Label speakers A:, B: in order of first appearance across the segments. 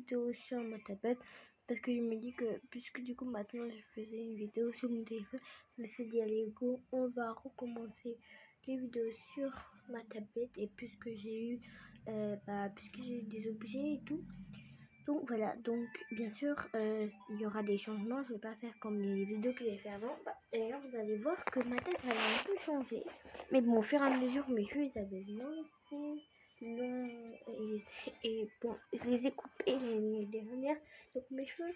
A: vidéo sur ma tablette parce que je me dis que puisque du coup maintenant je faisais une vidéo sur mon téléphone, je me suis dit allez go, on va recommencer les vidéos sur ma tablette et puisque j'ai eu des objets et tout. Donc voilà, donc bien sûr il y aura des changements, je vais pas faire comme les vidéos que j'ai fait avant. D'ailleurs vous allez voir que ma tête elle a un peu changé, mais bon au fur et à mesure mes cheveux ils avaient lancé long et bon je les ai coupés l'année dernière, donc mes cheveux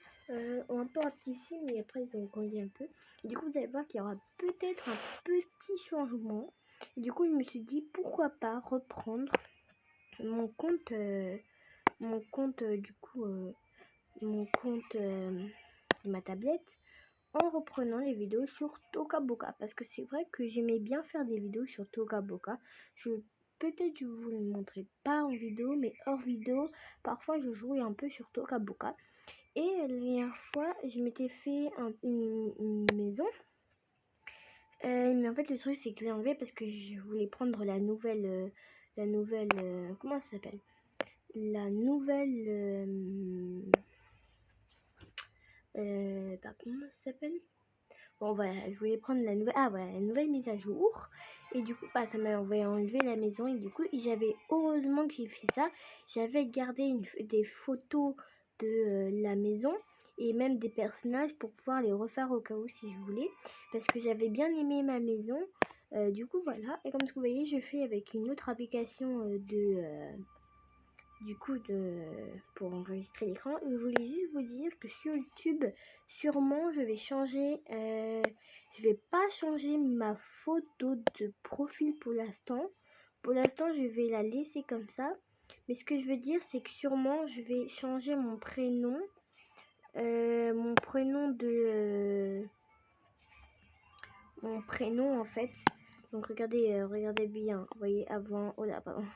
A: ont un peu rapetissé mais après ils ont grandi un peu et du coup vous allez voir qu'il y aura peut-être un petit changement et du coup je me suis dit pourquoi pas reprendre mon compte de ma tablette en reprenant les vidéos sur Toca Boca parce que c'est vrai que j'aimais bien faire des vidéos sur Toca Boca. Peut-être je vous le montrerai pas en vidéo mais hors vidéo parfois je jouais un peu sur Toca Boca et la dernière fois je m'étais fait une maison mais en fait le truc c'est que je l'ai enlevé parce que je voulais prendre la nouvelle comment ça s'appelle, la nouvelle comment ça s'appelle, bon voilà, je voulais prendre la nouvelle la nouvelle mise à jour et du coup ça m'a enlevé la maison et du coup j'avais, heureusement que j'ai fait ça, j'avais gardé des photos de la maison et même des personnages pour pouvoir les refaire au cas où si je voulais parce que j'avais bien aimé ma maison. Du coup voilà, et comme vous voyez je fais avec une autre application pour enregistrer l'écran. Je voulais juste vous dire que sur YouTube sûrement je vais changer, je vais pas changer ma photo de profil pour l'instant. Pour l'instant je vais la laisser comme ça, mais ce que je veux dire c'est que sûrement je vais changer mon prénom, mon prénom en fait. Donc regardez bien, vous voyez avant, oh là pardon,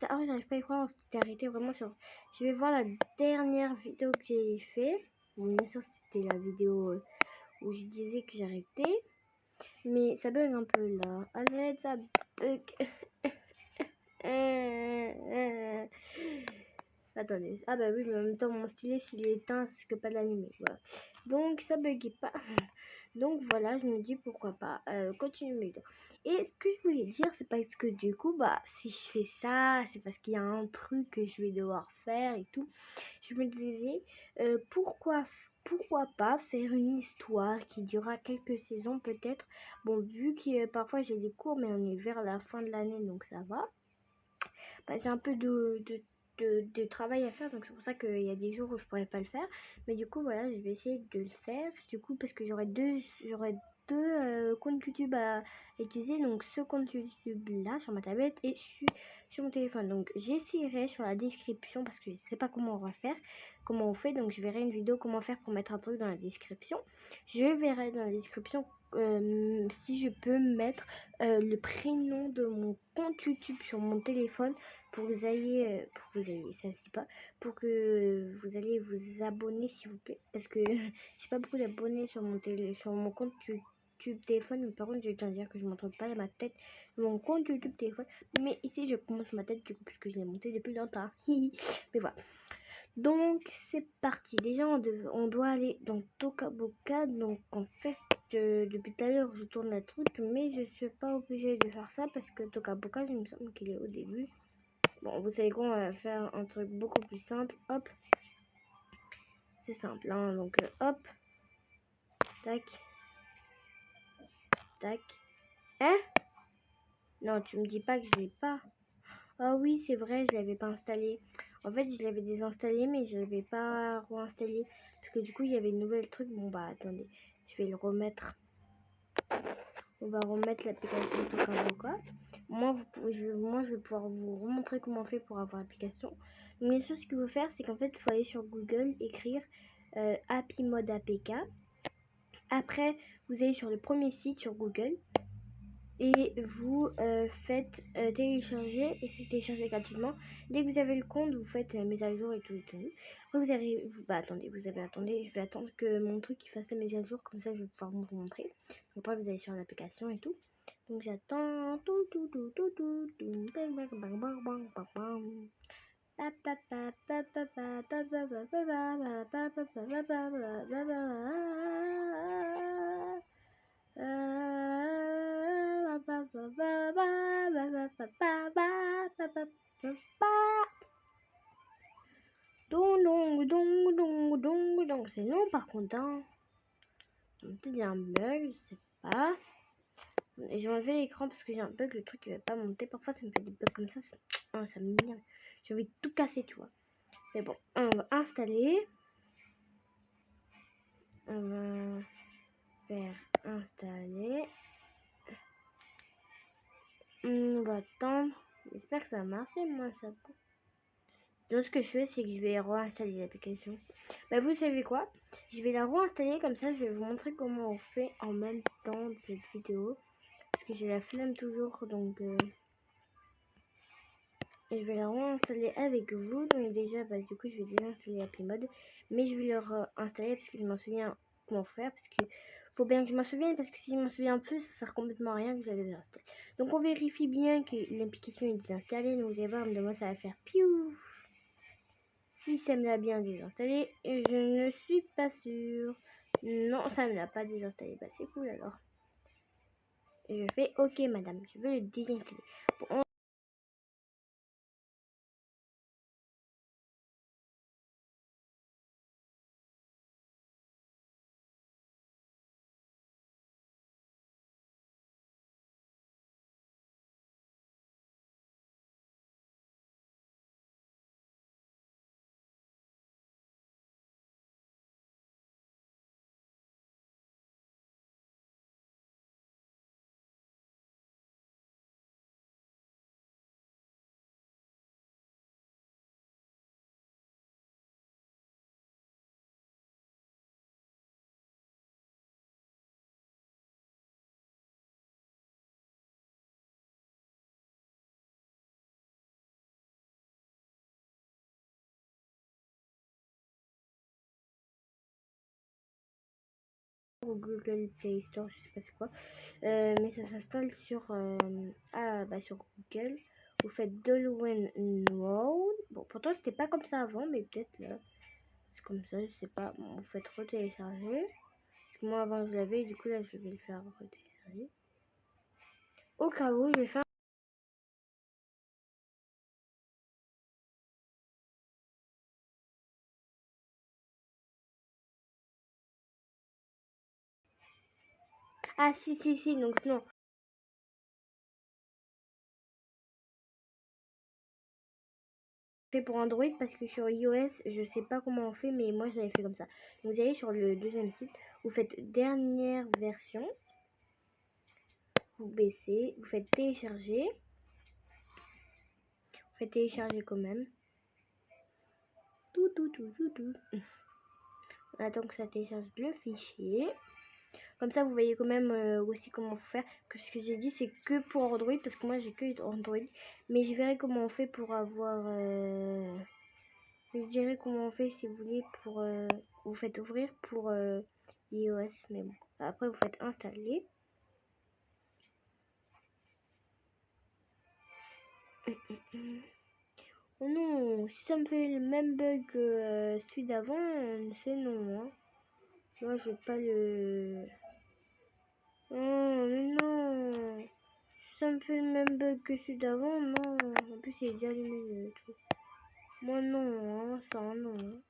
A: j'arrive pas à y croire, on s'était arrêté vraiment sur... Je vais voir la dernière vidéo que j'ai fait. Bon, bien sûr, c'était la vidéo où je disais que j'arrêtais. Mais ça bug un peu là. Allez, ça bug. Attendez. Ah bah oui, mais en même temps, mon stylet, s'il est éteint, c'est que pas de l'allumer. Voilà. Donc, ça buguait pas. Donc voilà, je me dis pourquoi pas continuer mes vidéos. Et ce que je voulais dire, c'est parce que du coup, si je fais ça, c'est parce qu'il y a un truc que je vais devoir faire et tout. Je me disais, pourquoi pas faire une histoire qui durera quelques saisons peut-être. Bon, vu que parfois j'ai des cours, mais on est vers la fin de l'année, donc ça va. J'ai un peu de travail à faire, donc c'est pour ça qu'il y a des jours où je pourrais pas le faire, mais du coup voilà, je vais essayer de le faire du coup parce que j'aurai deux comptes YouTube à utiliser, donc ce compte YouTube là sur ma tablette et sur mon téléphone. Donc j'essaierai sur la description parce que je sais pas comment on va faire, comment on fait, donc je verrai une vidéo comment faire pour mettre un truc dans la description. Je verrai dans la description si je peux mettre le prénom de mon compte YouTube sur mon téléphone pour que vous ayez, ça se dit pas, pour que vous allez vous abonner s'il vous plaît, parce que j'ai pas beaucoup d'abonnés sur mon compte YouTube téléphone, mais par contre je tiens à dire que je montre pas ma tête, mon compte YouTube téléphone, mais ici je commence ma tête du coup puisque je l'ai monté depuis longtemps, mais voilà. Donc c'est parti, déjà on doit aller dans Toca Boca, donc en fait depuis tout à l'heure je tourne la truc, mais je suis pas obligée de faire ça parce que Toca Boca, il me semble qu'il est au début. Bon, vous savez quoi, on va faire un truc beaucoup plus simple, hop, c'est simple, hein, donc hop, tac, tac, hein, non, tu me dis pas que je l'ai pas. Ah oui, c'est vrai, je l'avais pas installé. En fait, je l'avais désinstallé, mais je l'avais pas réinstallé. Parce que du coup, il y avait une nouvelle truc. Bon, bah, attendez. Je vais le remettre. On va remettre l'application Toca Boca. Moi, je vais pouvoir vous remontrer comment on fait pour avoir l'application. Donc, bien sûr, ce qu'il faut faire, c'est qu'en fait, il faut aller sur Google, écrire Happy Mode APK. Après, vous allez sur le premier site sur Google. Et vous faites télécharger, et c'est téléchargé gratuitement. Dès que vous avez le compte, vous faites la mise à jour et tout et tout. Après vous arrivez, attendez, je vais attendre que mon truc il fasse la mise à jour, comme ça je vais pouvoir vous montrer. Donc après vous allez sur l'application et tout. Donc j'attends Donc c'est long par contre, hein. Peut-être il y a un bug, je sais pas. Et j'ai enlevé l'écran parce que j'ai un bug, le truc il va pas monter. Parfois ça me fait des bugs comme ça, ça m'énerve. J'ai envie de tout casser, tu vois. Mais bon, on va installer. On va faire installer. On va attendre. J'espère que ça va marcher, moi ça. Donc ce que je fais, c'est que je vais réinstaller l'application. Bah vous savez quoi? Je vais la réinstaller comme ça, je vais vous montrer comment on fait en même temps de cette vidéo. Parce que j'ai la flemme toujours, donc et je vais la réinstaller avec vous. Donc déjà, bah, du coup, je vais désinstaller Happy Mode. Mais je vais le réinstaller parce que je m'en souviens comment faire. Parce que faut bien que je m'en souvienne. Parce que si je m'en souviens plus, ça sert complètement à rien que je la désinstalle. Donc on vérifie bien que l'application est désinstallée. Donc vous allez voir, de moi ça va faire piou. Si ça me l'a bien désinstallé, je ne suis pas sûre. Non, ça me l'a pas désinstallé. Bah c'est cool alors. Et je fais OK madame, je veux le désinstaller. Bon, au Google Play Store, je sais pas c'est quoi. Mais ça s'installe sur, sur Google. Vous faites Dolwen Road. Bon, pourtant c'était pas comme ça avant, mais peut-être là. C'est comme ça, je sais pas. Bon, vous faites retélécharger. Parce que moi avant je l'avais, du coup là je vais le faire retélécharger. Au cas où, je vais faire. Ah si, donc non. Fait pour Android parce que sur iOS, je sais pas comment on fait, mais moi j'avais fait comme ça. Donc, vous allez sur le deuxième site, vous faites dernière version, vous baissez, vous faites télécharger, vous faites télécharger quand même. Tout. On attend que ça télécharge le fichier. Comme ça, vous voyez quand même aussi comment faire. Que ce que j'ai dit, c'est que pour Android, parce que moi j'ai que Android. Mais je verrai comment on fait pour avoir. Je dirai comment on fait si vous voulez pour. Vous faites ouvrir pour iOS. Mais bon, après vous faites installer. Oh non, si ça me fait le même bug que celui d'avant, c'est non. Hein. Moi j'ai pas le. Oh mais non. Si ça me fait le même bug que celui d'avant, non. En plus il est déjà allumé le truc. Moi non, hein, ça non.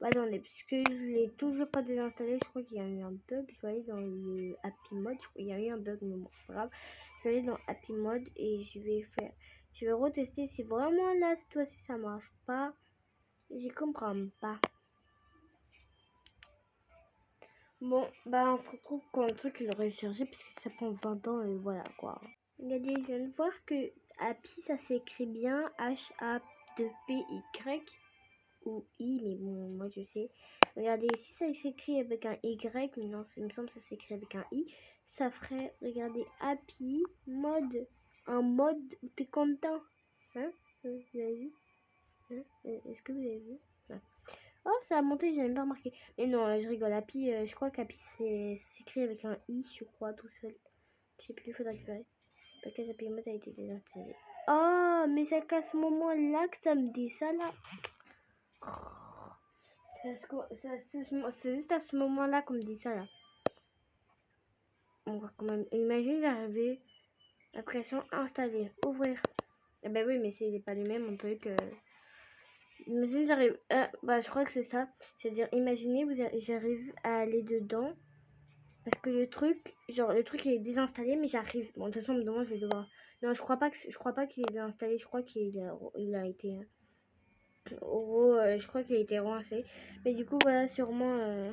A: Bah attendez, puisque je l'ai toujours pas désinstallé, je crois qu'il y a eu un bug. Je vais aller dans le Happy Mode. Il y a eu un bug, mais bon, c'est pas grave. Je vais aller dans Happy Mode et je vais faire. Je vais retester si vraiment là, cette fois-ci ça marche pas. J'y comprends pas. Bon, bah on se retrouve quand le truc il aurait chargé, puisque ça prend 20 ans et voilà quoi. Regardez, je viens de voir que Happy ça s'écrit bien H-A-2-P-Y. Ou I, mais bon, moi je sais. Regardez, si ça s'écrit avec un Y, mais non, il me semble que ça s'écrit avec un I, ça ferait, regardez, Happy Mode, un mode où t'es content. Hein? Vous avez vu? Hein? Est-ce que vous avez vu? Ouais. Oh, ça a monté, j'ai même pas remarqué. Mais non, je rigole. Happy, je crois qu'Happy, ça s'écrit avec un I, je crois, tout seul. Je sais plus, il faudrait récupérer. Package Happy Mode a été désinstallé. Oh! pas, mais c'est qu'à ce moment-là que ça me dit ça là. C'est juste à ce moment-là qu'on me dit ça là. On va quand même. Imagine j'arrivais, application installée, ouvrir. Eh ben oui, mais s'il n'est pas lui-même, on peut que. Imagine j'arrive. Bah je crois que c'est ça. C'est-à-dire, imaginez, j'arrive à aller dedans. Parce que le truc il est désinstallé, mais j'arrive. Bon, de toute façon, demain je vais devoir. Non, je crois pas qu'il est désinstallé. Je crois il a été. Je crois qu'il a été relancé. Mais du coup, voilà, sûrement.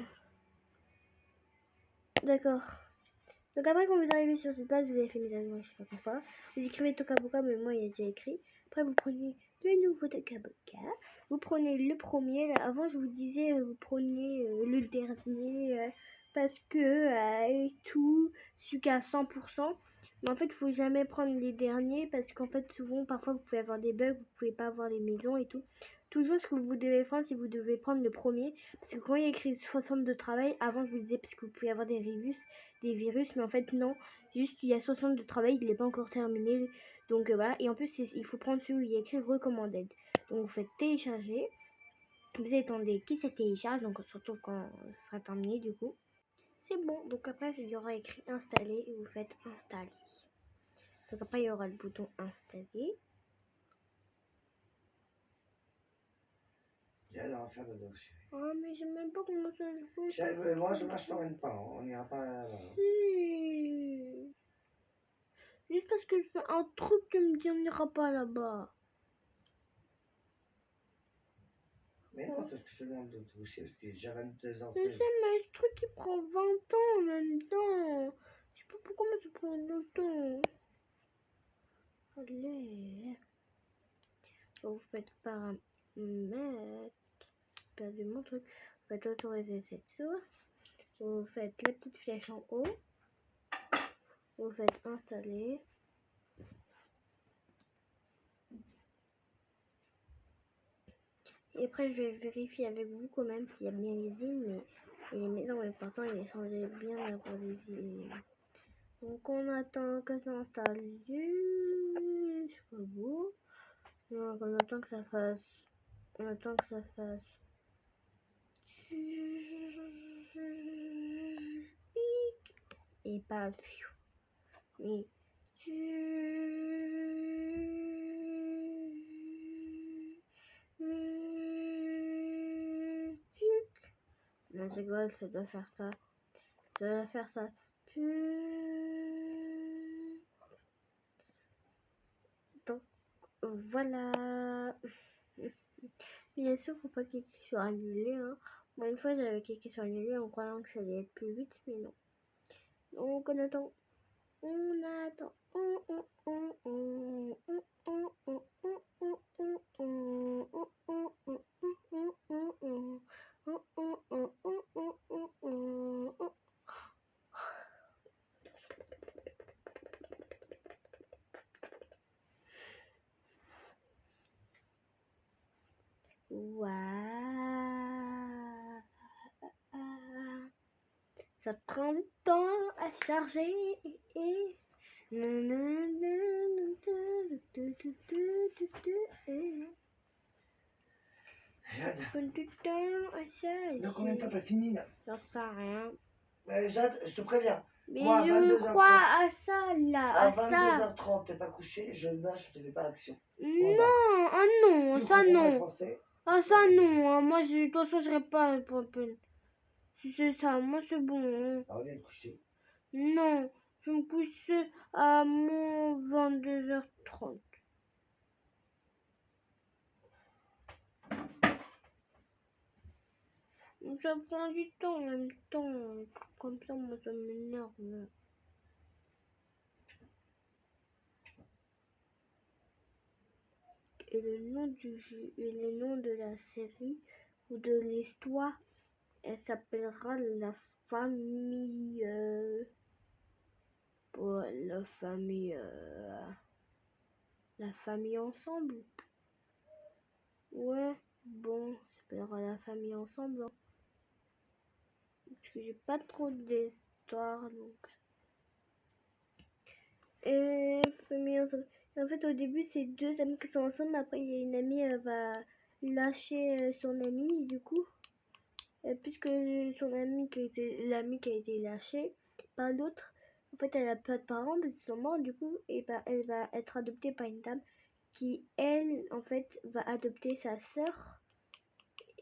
A: D'accord. Donc après, quand vous arrivez sur cette page, vous avez fait mes amis, je sais pas pourquoi. Vous écrivez Tokaboka, mais moi il est déjà écrit. Après, vous prenez le nouveau Tokaboka. Vous prenez le premier. Là, avant, je vous disais, vous prenez le dernier. Parce que tout, celui qui a 100%. Mais en fait, il faut jamais prendre les derniers. Parce qu'en fait, souvent, parfois, vous pouvez avoir des bugs. Vous pouvez pas avoir les maisons et tout. Toujours ce que vous devez prendre, c'est vous devez prendre le premier. Parce que quand il y a écrit 60 de travail, avant, je vous disais, parce que vous pouvez avoir des virus, mais en fait non, juste il y a 60 de travail, il n'est pas encore terminé, donc voilà. Et en plus il faut prendre celui où il y a écrit recommanded, donc vous faites télécharger, vous attendez qu'il se télécharge, donc surtout quand ce sera terminé, du coup c'est bon. Donc après il y aura écrit installer et vous faites installer. Donc après il y aura le bouton installer.
B: Alors, faire le dossier.
A: Oh mais je sais même pas comment ça se fait.
B: Moi je marche en même temps, on n'ira pas là.
A: Si. Juste parce que je fais un truc, tu me dis on n'ira pas là-bas.
B: Mais non, c'est ce que je te demande de toucher, parce que j'ai 22 ans.
A: Je sais, mais ce truc il prend 20 ans en même temps. Je sais pas pourquoi moi ça prend longtemps. Allez. Vous faites paramètres. Perdu mon truc. Vous faites autoriser cette source. Vous faites la petite flèche en haut. Vous faites installer. Et après je vais vérifier avec vous quand même s'il y a bien les îles. Mais les maisons importantes il est changé bien avant les îles. Donc on attend que ça installe jusqu'au bout. Donc on attend que ça fasse. On attend que ça fasse. Et pas. Mais. Non, c'est quoi, ça doit faire ça. Ça doit faire ça. Donc, voilà. Bien sûr, faut pas cliquer sur annuler. Hein. Moi, une fois, j'avais cliqué sur annuler en croyant que ça allait être plus vite, mais non. Donc, on attend. On attend. Ça prend du temps à charger et
B: De combien de temps t'as fini là?
A: J'en sais rien.
B: Mais Jade, je te préviens.
A: Mais
B: moi,
A: je crois à ça là,
B: à
A: à ça.
B: 22h30, t'es pas couché, je nage, je te fais pas action.
A: Non, ah non, ça non. Ah ça non, hein. Moi de toute façon j'irai pas pour peine. Si c'est ça, moi c'est bon. Hein.
B: Alors viens te coucher.
A: Non, je me couche à mon 22h30. Ça prend du temps en même temps. Comme ça, moi ça m'énerve. Et le nom du jeu, et le nom de la série ou de l'histoire, elle s'appellera La Famille. La famille. La famille ensemble. Ouais, bon, ça s'appellera La Famille ensemble. Hein. Parce que j'ai pas trop d'histoire donc. Et famille ensemble. En fait, au début, c'est deux amis qui sont ensemble. Après, il y a une amie, elle va lâcher son ami. Du coup, puisque son ami l'ami qui a été lâché par l'autre, en fait, elle a pas de parents parce qu'ils sont morts. Du coup, et bah, elle va être adoptée par une dame qui, elle, en fait, va adopter sa sœur.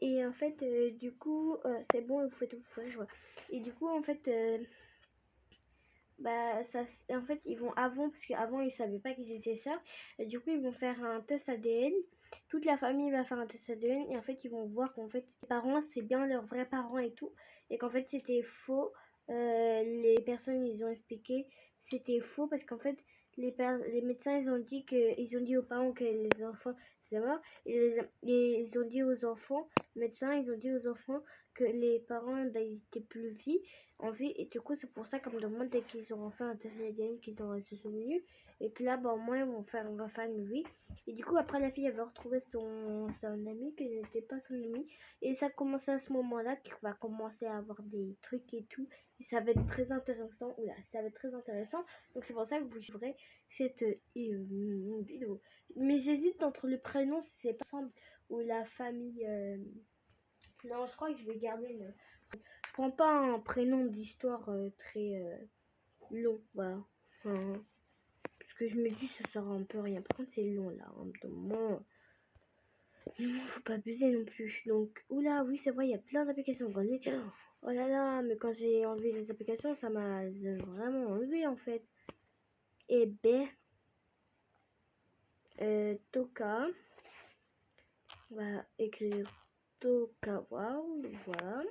A: Et en fait, du coup, c'est bon, vous faites jouer. Et du coup, en fait, bah, ça, en fait, ils vont avant, parce qu'avant, ils savaient pas qu'ils étaient sœurs. Et du coup, ils vont faire un test ADN. Toute la famille va faire un test ADN. Et en fait, ils vont voir qu'en fait, les parents, c'est bien leurs vrais parents et tout. Et qu'en fait, c'était faux. Les personnes, ils ont expliqué, c'était faux parce qu'en fait, les médecins, ils ont dit aux parents que les enfants, c'est mort. Et ils ont dit aux enfants, médecins, ils ont dit aux enfants que les parents, bah, ils étaient plus en vie. Et du coup, c'est pour ça qu'on me demande dès qu'ils auront fait un test ADN qu'ils auront se souvenus. Et que là, bah, au moins, on va faire une vie. Et du coup, après, la fille, elle va retrouver son ami qui n'était pas son ami. Et ça commence à ce moment-là qu'il va commencer à avoir des trucs et tout. Et ça va être très intéressant. Oula, ça va être très intéressant. Donc, c'est pour ça que vous jouerez cette vidéo. Mais j'hésite entre le prénom, si c'est pas ensemble, ou la famille. Non, je crois que je vais garder le. Je prends pas un prénom d'histoire très long, voilà. Enfin, parce que je me dis, ça sert un peu rien. Par contre, c'est long là. Moment. Non, faut pas abuser non plus. Donc, oula, oui, c'est vrai, il y a plein d'applications. Oh là là, mais quand j'ai enlevé les applications, ça m'a vraiment enlevé en fait. Et B, Toka. On va écrire Toka World, voilà.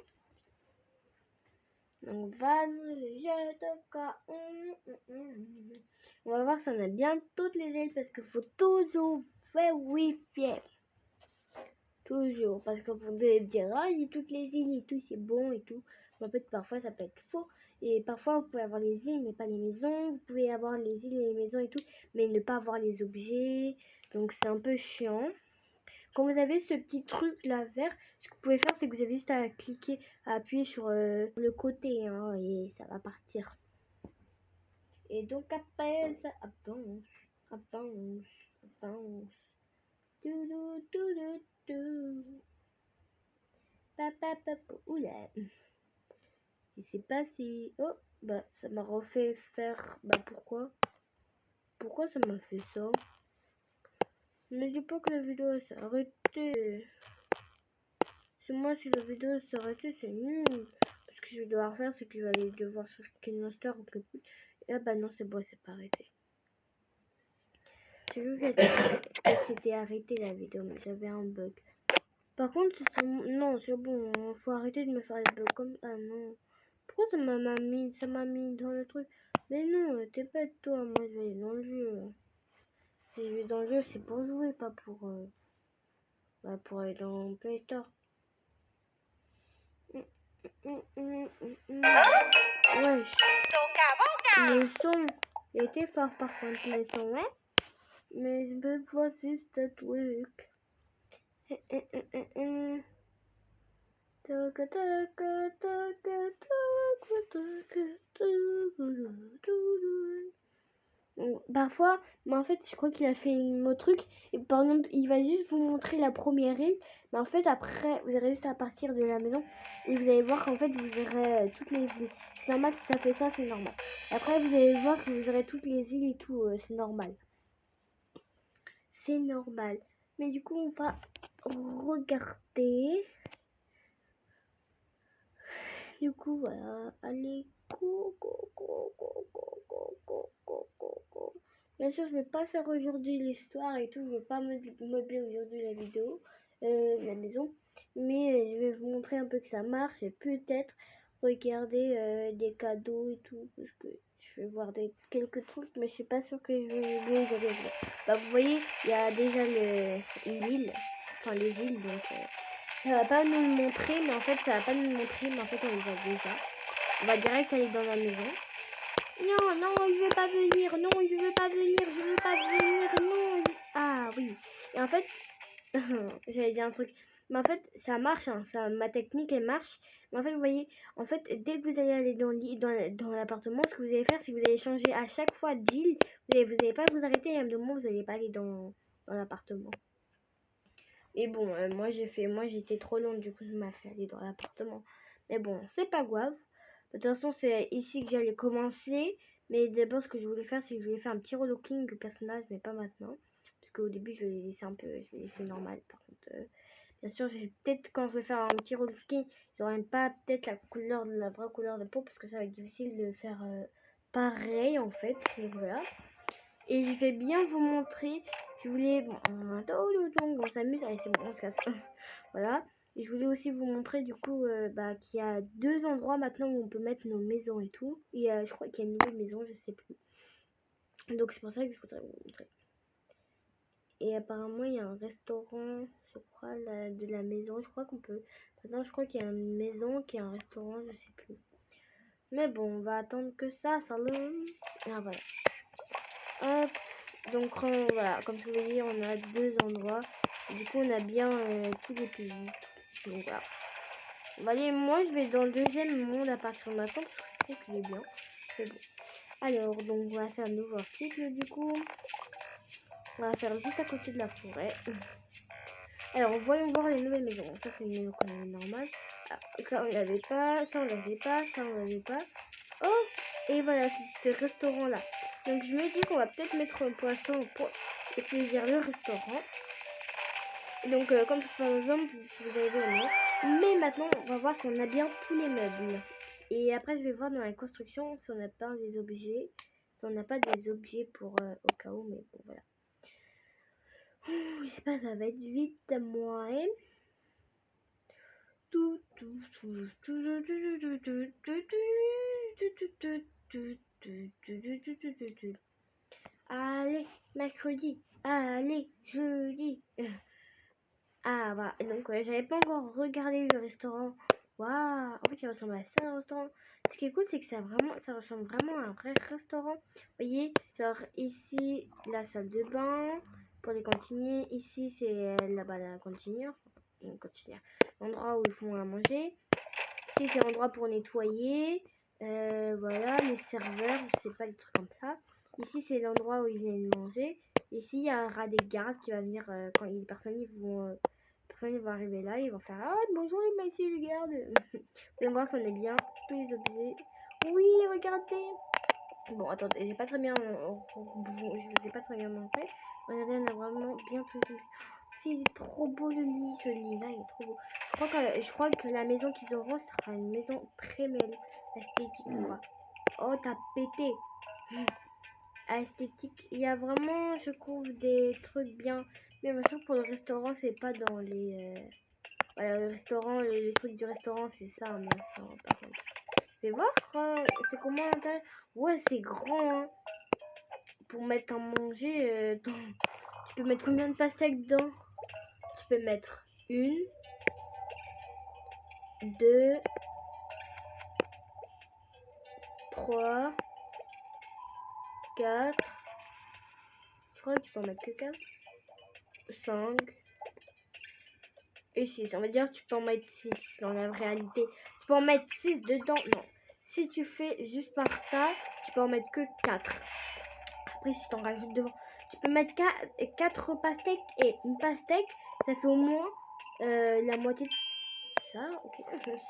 A: Donc, Van, je Toka. On va voir si on a bien toutes les ailes parce qu'il faut toujours vérifier. Toujours, parce que vous allez me dire, ah, il y a toutes les îles et tout, c'est bon et tout. Mais en fait, parfois, ça peut être faux. Et parfois, vous pouvez avoir les îles, mais pas les maisons. Vous pouvez avoir les îles et les maisons et tout, mais ne pas avoir les objets. Donc, c'est un peu chiant. Quand vous avez ce petit truc là vert, ce que vous pouvez faire, c'est que vous avez juste à cliquer, à appuyer sur le côté, hein, et ça va partir. Et donc, après, ça avance, avance, avance. Oula. Il s'est passé. Oh, bah, ça m'a refait faire. Bah, pourquoi? Pourquoi ça m'a fait ça? Ne dis pas que la vidéo s'est arrêtée. Si moi, si la vidéo s'est arrêtée, c'est nul. Parce que je vais devoir faire, c'est que je vais aller devoir sur Ken Monster ou quelque chose. Et ah, bah non, c'est bon, c'est pas arrêté. J'ai vu qu'elle s'était arrêtée la vidéo, mais j'avais un bug. Par contre, non, c'est bon, faut arrêter de me faire des bugs comme ça, non. Pourquoi ça m'a mis dans le truc? Mais non, t'es bête toi, moi je vais aller dans le jeu. Si je vais dans le jeu, c'est pour jouer, pas pour, bah, pour aller dans Play Store. Ouais, le son était fort par contre, le son, ouais. Mais voici ce truc. Parfois, mais en fait, je crois qu'il a fait un autre truc. Et par exemple, il va juste vous montrer la première île. Mais en fait, après, vous aurez juste à partir de la maison. Et vous allez voir qu'en fait, vous aurez toutes les îles. C'est normal que ça fait ça, c'est normal. Après, vous allez voir que vous aurez toutes les îles et tout. C'est normal. C'est normal. Mais du coup, on va regarder. Du coup, voilà. Allez, go. Bien sûr, je vais pas faire aujourd'hui l'histoire et tout. Je vais pas meubler aujourd'hui la vidéo, la maison. Mais je vais vous montrer un peu que ça marche et peut-être regarder des cadeaux et tout. Parce que je vais voir quelques trucs, mais je suis pas sûre que je vais les regarder. Bah, vous voyez, il y a déjà l'île. Enfin, les îles, donc ça va pas nous le montrer, mais en fait, ça va pas nous le montrer, mais en fait, on les a déjà. On va direct aller dans la maison. Non, non, il veut pas venir. Non, il veut pas venir. Je veux pas venir. Non. Ah oui. Et en fait, j'allais dire un truc. Mais en fait, ça marche, hein, ma technique, elle marche. Mais en fait, vous voyez, en fait, dès que vous allez aller dans l'appartement, ce que vous allez faire, c'est que vous allez changer à chaque fois d'île. Vous allez pas vous arrêter et à un moment, vous n'allez pas aller dans l'appartement. Et bon, moi j'étais trop longue, du coup, je m'a fait aller dans l'appartement. Mais bon, c'est pas grave. De toute façon, c'est ici que j'allais commencer. Mais d'abord, ce que je voulais faire, c'est que je voulais faire un petit relooking du personnage, mais pas maintenant. Parce qu'au début, je l'ai laissé un peu, je l'ai laissé normal. Par contre, bien sûr, peut-être quand je vais faire un petit relooking, j'aurai pas peut-être la vraie couleur de peau, parce que ça va être difficile de faire pareil en fait. Et voilà. Et je vais bien vous montrer. Je voulais. Bon, on s'amuse. Allez, c'est bon, on se casse. Voilà. Et je voulais aussi vous montrer du coup qu'il y a 2 endroits maintenant où on peut mettre nos maisons et tout. Et je crois qu'il y a une nouvelle maison, je sais plus. Donc c'est pour ça que je voudrais vous montrer. Et apparemment il y a un restaurant, je crois, de la maison. Je crois qu'on peut. Maintenant je crois qu'il y a une maison qui est un restaurant, je sais plus. Mais bon, on va attendre que ça le. Ah voilà. Hop. Donc voilà, comme vous voyez, on a 2 endroits. Du coup, on a bien tous les pays. Donc voilà. Bon, allez, moi je vais dans le deuxième monde à partir de maintenant parce que je trouve qu'il est bien. C'est bon. Alors, donc on va faire un nouveau article du coup. On va faire juste à côté de la forêt. Alors, voyons voir les nouvelles maisons. Ça, c'est une maison qu'on avait normale. Ah, ça, on l'avait pas. Ça, on l'avait pas. Ça, on l'avait pas. Oh! Et voilà, c'est ce restaurant-là. Donc, je me dis qu'on va peut-être mettre un poisson pour plaisir le restaurant. Donc, comme par exemple, vous avez vu le nom. Mais maintenant, on va voir si on a bien tous les meubles. Et après, je vais voir dans la construction si on n'a pas des objets. Si on n'a pas des objets pour au cas où, mais bon, voilà. J'espère que ça va être vite à moi. Allez, mercredi. Allez, jeudi. Ah, voilà. Donc, j'avais pas encore regardé le restaurant. Waouh! En fait, il ressemble à ça, un restaurant. Ce qui est cool, c'est que ça ressemble vraiment à un vrai restaurant. Vous voyez, genre ici, la salle de bain pour les cantiniers. Ici, c'est là-bas la cantinière. L'endroit où ils font à manger. Ici, c'est l'endroit pour nettoyer. Voilà, les serveurs, je sais pas, des trucs comme ça. Ici, c'est l'endroit où ils viennent manger. Ici, il y aura des gardes qui vont venir quand les personnes vont arriver là. Ils vont faire ah, bonjour les messieurs les gardes. Vous allez voir si on est bien. Tous les objets. Oui, regardez. Bon, attendez, j'ai pas très bien. Je vous ai pas très bien montré. Regardez, on a vraiment bien tous les objets. Il est trop beau le lit, ce lit là, il est trop beau. Je crois que la maison qu'ils auront sera une maison très belle, esthétique quoi. Oh, t'as pété. Esthétique, il y a vraiment, je trouve, des trucs bien. Mais bien sûr, pour le restaurant, c'est pas dans les. Voilà, le restaurant, les trucs du restaurant, c'est ça, bien sûr. Par contre. Fais voir, c'est comment à l'intérieur. Ouais, c'est grand, hein. Pour mettre à manger, tu peux mettre combien de pastèques dedans? Tu peux mettre 1, 2, 3, 4. Je crois que tu peux en mettre que 4. 5 et 6. On va dire que tu peux en mettre 6 dans la réalité. Tu peux en mettre 6 dedans. Non. Si tu fais juste par ça, tu peux en mettre que 4. Après, si tu en rajoutes devant, tu peux mettre 4 pastèques et une pastèque. Ça fait au moins la moitié de ça. Ok,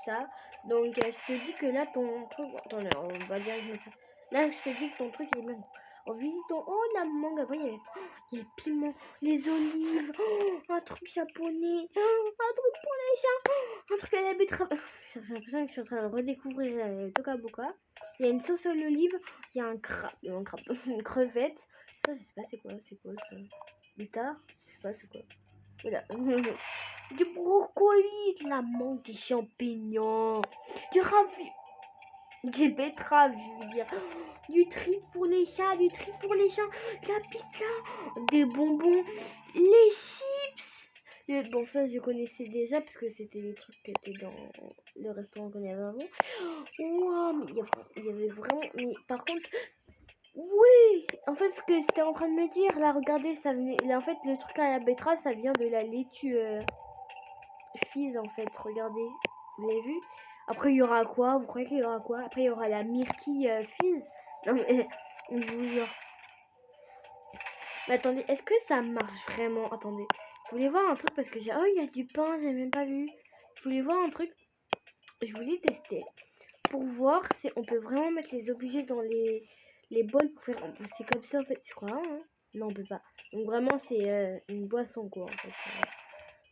A: ça. Donc, je te dis que là, ton truc. Attends, on va dire que je mets ça. Là, je te dis que ton truc il est bien. En visitant, oh la mangue, avant il y avait les piments, les olives, un truc japonais, un truc pour les chiens, un truc à la betterave. J'ai l'impression que je suis en train de redécouvrir le Toka Boca. Il y a une sauce à l'olive, il y a un crabe, une crevette. Ça, je sais pas c'est quoi ça. Du tard, je sais pas c'est quoi. Voilà. Du brocoli, de la mangue, des champignons, du ravi. Des betteraves, je veux dire. Du tri pour les chats, du tri pour les chiens, de la pizza, des bonbons, les chips. Bon, ça, je connaissais déjà parce que c'était des trucs qui étaient dans le restaurant qu'on avait avant. Wow, mais il y avait vraiment. Mais par contre, oui! En fait, ce que c'était en train de me dire, là, regardez, ça venait. Là, en fait, le truc à la betterave, ça vient de la laitue. Fizz en fait, regardez, vous avez vu? Après il y aura quoi? Vous croyez qu'il y aura quoi? Après il y aura la Myrtille Fizz. Non mais je vous jure. Mais attendez, est-ce que ça marche vraiment? Attendez, je voulais voir un truc parce que j'ai... Oh, il y a du pain, j'ai même pas vu. Je voulais voir un truc, je voulais tester pour voir si on peut vraiment mettre les objets dans les bols pour faire... C'est comme ça en fait, je crois, hein? Non, on peut pas. Donc vraiment c'est une boisson quoi en fait.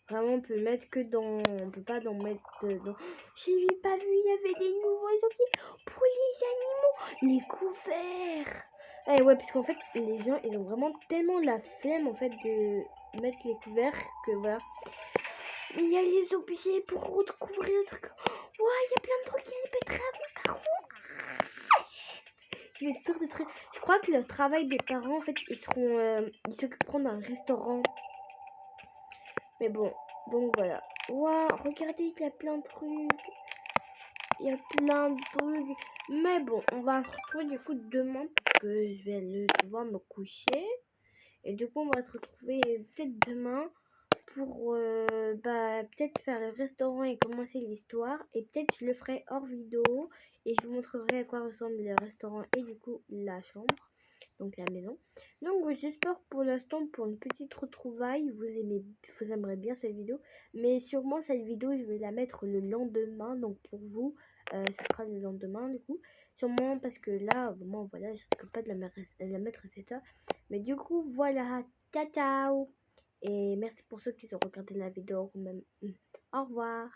A: Vraiment on peut mettre que dans... On peut pas d'en mettre dans... J'ai pas vu, il y avait des nouveaux objets pour les animaux, les couverts. Eh ouais, parce qu'en fait, les gens, ils ont vraiment tellement la flemme, en fait, de mettre les couverts que voilà. Mais il y a les objets pour recouvrir le truc. Ouais, il y a plein de trucs, il y a des betteraves, macarons. Je vais faire des trucs. Je crois que le travail des parents, en fait, ils s'occuperont d'un restaurant. Mais bon, donc voilà. Waouh, regardez, il y a plein de trucs. Il y a plein de trucs. Mais bon, on va se retrouver du coup demain parce que je vais devoir me coucher. Et du coup, on va se retrouver peut-être demain pour peut-être faire le restaurant et commencer l'histoire. Et peut-être je le ferai hors vidéo et je vous montrerai à quoi ressemble le restaurant et du coup la chambre, donc la maison. Donc j'espère pour l'instant pour une petite retrouvaille, vous aimerez bien cette vidéo. Mais sûrement cette vidéo, je vais la mettre le lendemain. Donc pour vous, ça sera le lendemain du coup. Sûrement parce que là, au moment voilà, je risque pas de la mettre à cette heure. Mais du coup, voilà. Ciao, ciao. Et merci pour ceux qui ont regardé la vidéo. Même. Au revoir.